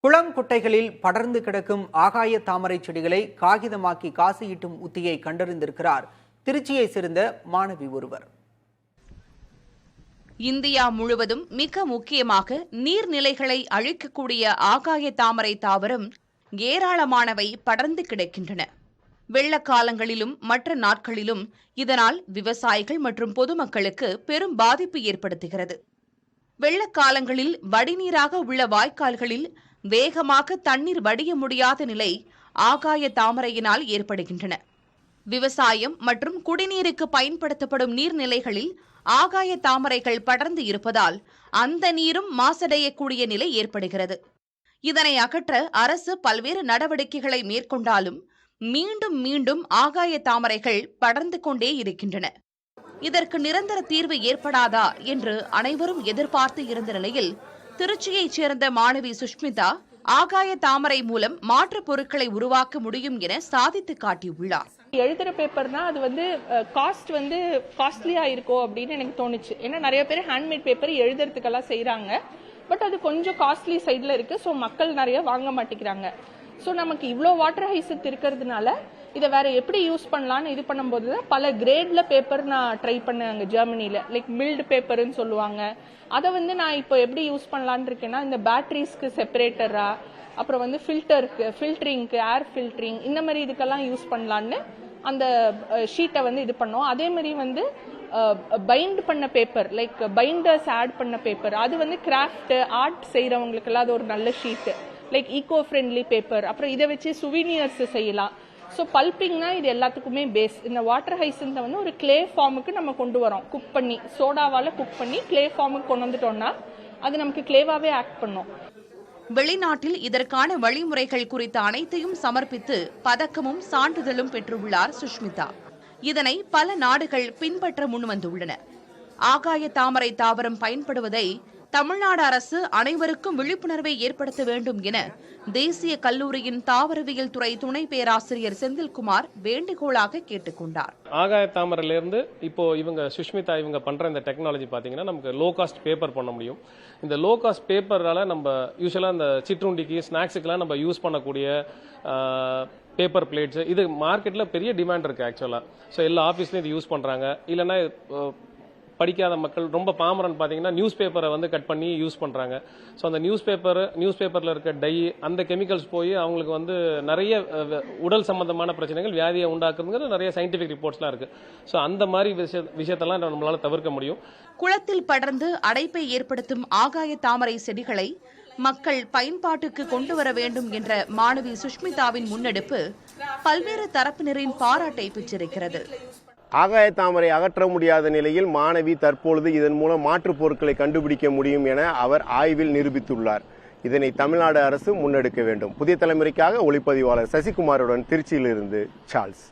குளம் குட்டைகளில் படர்ந்து கிடக்கும் ஆகாய தாமரை செடிகளை காகிதமாக்கி காசு ஈட்டும் உத்தியை கண்டறிந்திருக்கிறார் திருச்சியை சேர்ந்த மாணவி ஒருவர். இந்தியா முழுவதும் மிக முக்கியமாக நீர்நிலைகளை அழிக்கக்கூடிய ஆகாய தாமரை தாவரம் ஏராளமானவை படர்ந்து கிடக்கின்றன. வெள்ளக்காலங்களிலும் மற்ற நாட்களிலும் இதனால் விவசாயிகள் மற்றும் பொதுமக்களுக்கு பெரும் பாதிப்பு ஏற்படுத்துகிறது. வெள்ளக்காலங்களில் வடிநீராக உள்ள வாய்க்கால்களில் வேகமாக தண்ணீர் வடிய முடியாத நிலை ஆகாய தாமரையினால் ஏற்படுகின்றன. விவசாயம் மற்றும் குடிநீருக்கு பயன்படுத்தப்படும் நீர்நிலைகளில் ஆகாய தாமரைகள் படர்ந்து இருப்பதால் அந்த நீரும் மாசடையக்கூடிய நிலை ஏற்படுகிறது. இதனை அகற்ற அரசு பல்வேறு நடவடிக்கைகளை மேற்கொண்டாலும் மீண்டும் மீண்டும் ஆகாய தாமரைகள் படர்ந்து கொண்டே இருக்கின்றன. இதற்கு நிரந்தர தீர்வு ஏற்படாதா என்று அனைவரும் எதிர்பார்த்து இருந்த நிலையில் திருச்சியைச் சேர்ந்த மாணவி சுஷ்மிதா ஆகாய தாமரை மூலம் மாற்றுப் பொருட்களை உருவாக்க முடியும் என சாதித்து காட்டியுள்ளார். எழுதுற பேப்பர்னா அது காஸ்ட்லியா இருக்கும் அப்படின்னு எனக்கு தோணுச்சு. ஏன்னா நிறைய பேர் ஹேண்ட்மேட் பேப்பர் எழுதுறதுக்கெல்லாம் செய்யறாங்க. பட் அது கொஞ்சம் காஸ்ட்லி சைட்ல இருக்கு. ஸோ மக்கள் நிறைய வாங்க மாட்டேங்கிறாங்க. ஸோ நமக்கு இவ்வளோ வாட்டர் ஹைசத் இருக்கிறதுனால இதை வேற எப்படி யூஸ் பண்ணலான்னு இது பண்ணும்போது தான் பல கிரேட்ல பேப்பர் நான் ட்ரை பண்ணேன் அங்கே ஜெர்மனியில். லைக் மில்டு பேப்பர்னு சொல்லுவாங்க. அதை நான் இப்போ எப்படி யூஸ் பண்ணலான்னு இருக்கேன்னா, இந்த பேட்டரிஸ்க்கு செப்பரேட்டரா, அப்புறம் ஃபில்டரிங்க்கு ஏர் ஃபில்டரிங், இந்த மாதிரி இதுக்கெல்லாம் யூஸ் பண்ணலான்னு அந்த ஷீட்டை இது பண்ணோம். அதே மாதிரி பைண்ட் பண்ண பேப்பர், லைக் பைண்டர்ஸ் ஆட் பண்ண பேப்பர், அது கிராஃப்ட் ஆர்ட் செய்யறவங்களுக்கெல்லாம் அது ஒரு நல்ல sheet. Like eco friendly paper. அப்புறம் இதை வச்சு சுவீனியர்ஸ் செய்யலாம். ஸோ பல்பிங்னா இது எல்லாத்துக்குமே பேஸ். இந்த வாட்டர் ஹைசன்ஸை ஒரு கிளே ஃபார்முக்கு நம்ம கொண்டு வரோம். குக் பண்ணி சோடாவால் குக் பண்ணி கிளே ஃபார்முக்கு கொண்டு வந்துட்டோம்னா அது நமக்கு கிளேவாவே ஆக்ட் பண்ணும். வெளிநாட்டில் இதற்கான வழிமுறைகள் குறித்த அனைத்தையும் சமர்ப்பித்து பதக்கமும் சான்றிதழும் பெற்றுள்ளார் சுஷ்மிதா. இதனை பல நாடுகள் பின்பற்ற முன்வந்துள்ளன. ஆகாய தாமரை தாவரம் பயன்படுவதை தமிழ்நாடு அரசு அனைவருக்கும் விழிப்புணர்வை ஏற்படுத்த வேண்டும் என தேசிய கல்லூரியின் தாவரவியல் துறை துணை பேராசிரியர் செந்தில்குமார் வேண்டுகோளாக கேட்டுக்கொண்டார். ஆகாய தாமரையிலிருந்து இப்போ சுஷ்மிதா பண்ற இந்த டெக்னாலஜி பாத்தீங்கன்னா நமக்கு லோ காஸ்ட் பேப்பர் பண்ண முடியும். இந்த லோ காஸ்ட் பேப்பரால நம்ம யூஸ்வலா இந்த சிற்றுண்டிக்கு ஸ்நாக்ஸுக்கெல்லாம் நம்ம யூஸ் பண்ணக்கூடிய பேப்பர் பிளேட்ஸ், இது மார்க்கெட்ல பெரிய டிமாண்ட் இருக்கு ஆக்சுவலா. ஸோ எல்லா ஆஃபீஸ்லயும் இது யூஸ் பண்றாங்க. இல்லைன்னா படிக்காத மக்கள், ரொம்ப பாமரன் பார்த்தீங்கன்னா நியூஸ் பேப்பரை கட் பண்ணி யூஸ் பண்ணுறாங்க. ஸோ அந்த நியூஸ் பேப்பரில் இருக்க டை, அந்த கெமிக்கல்ஸ் போய் அவங்களுக்கு நிறைய உடல் சம்பந்தமான பிரச்சனைகள், வியாதியை உண்டாக்குறதுங்கிற நிறைய சயின்டிஃபிக் ரிப்போர்ட்ஸ்லாம் இருக்கு. ஸோ அந்த மாதிரி விஷயத்தெல்லாம் நம்மளால தவிர்க்க முடியும். குளத்தில் படர்ந்து அடைப்பை ஏற்படுத்தும் ஆகாய தாமரை செடிகளை மக்கள் பயன்பாட்டுக்கு கொண்டு வர வேண்டும் என்ற மாணவி சுஷ்மிதாவின் முன்னெடுப்பு பல்வேறு தரப்பினரின் பாராட்டை பெற்றிருக்கிறது. ஆகாய தாமரை அகற்ற முடியாத நிலையில் மாணவி தற்பொழுது இதன் மூலம் மாற்றுப் பொருட்களை கண்டுபிடிக்க முடியும் என அவர் ஆய்வில் நிரூபித்துள்ளார். இதனை தமிழ்நாடு அரசு முன்னெடுக்க வேண்டும். புதிய தலைமுறைக்காக ஒளிப்பதிவாளர் சசிகுமாருடன் திருச்சியிலிருந்து சார்ல்ஸ்.